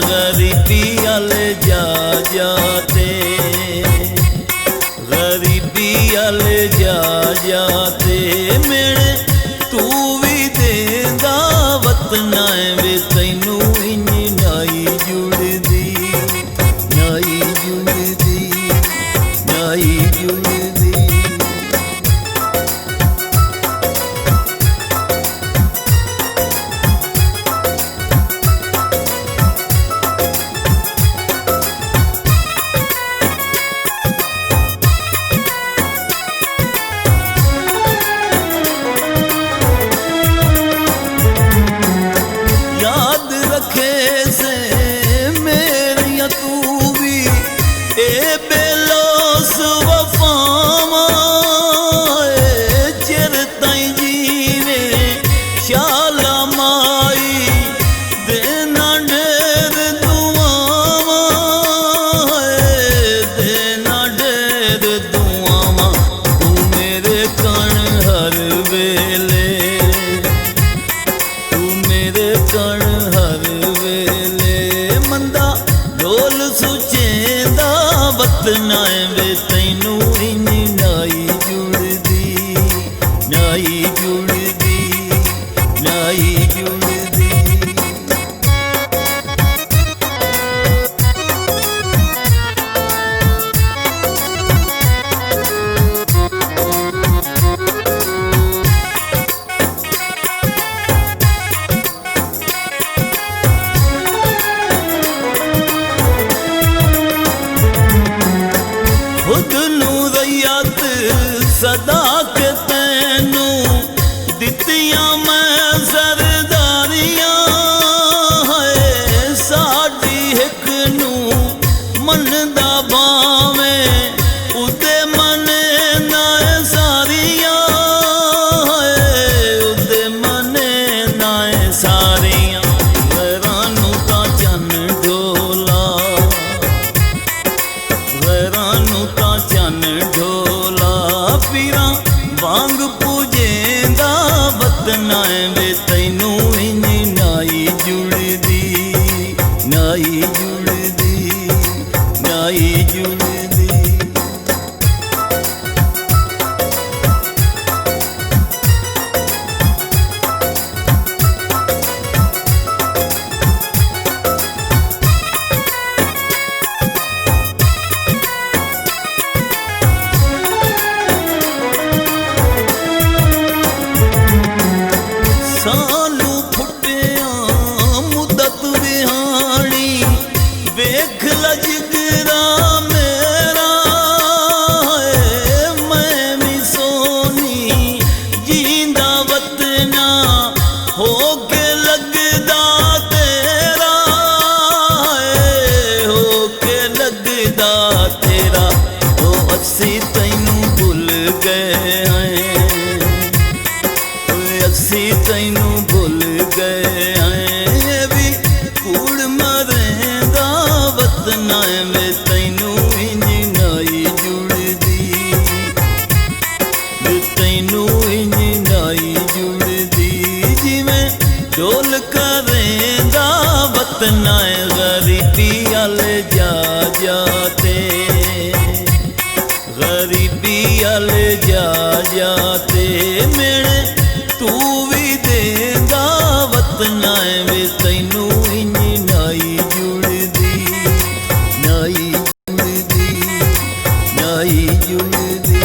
गरीबी आले जा जाते, गरीबी आले जा जाते मेरे तू भी देंदा वतना वे तैनू इंज नाई जुड़दी, नाई जुड़दी, नाई जुड़दी। याद रखे से मेरिया तू भी ए बेलोस वफावा चिर ताई जीवे शाला माई देना ढेर दुआवा, देना ढेर दुआवा तू मेरे कण हर वेले, कण हर वेले मंदा ढोल सुचेंदा वतना वे तैनू इंज नाई जुड़दी, नाई जुड़दी, नाई जुड़दी। खुद नू रैयत सदा के तैनू दित्तियां मैं सरदारियां है, साडी हिक नू मनदा भावें उदे मने नाए सारियां है, उदे मने नाए सारियां गैरानू ता चन ढोला, गैरानू ता चन ढोला पीरा वांग पूजेंदा वतना वे तैनू इंज नाई जुड़दी, नाई जुड़दी, नाई जुड़दी। सानू फुटिया मुदत विहानी वेख लजगरा मेरा है, मैं भी सोनी जींदा वतना हो के लगदा तेरा है, हो के लगदा तेरा ओ अस्सी तैनू भुल गए हैं, अस्सी तैनू भुल गए हैं भी कूड़ मरेंदा वतना वे तैनू इंज नाई जुड़दी, तैनू इंज नाई जुड़दी जिवें ढोल करेंदा वतना गरीबी आले जा जाते, गरीबी आले जा जाते मेरे तू भी देंदा वतना वे तैनू इंज नाई जुड़दी, नाई जुड़दी, नाई जुड़दी।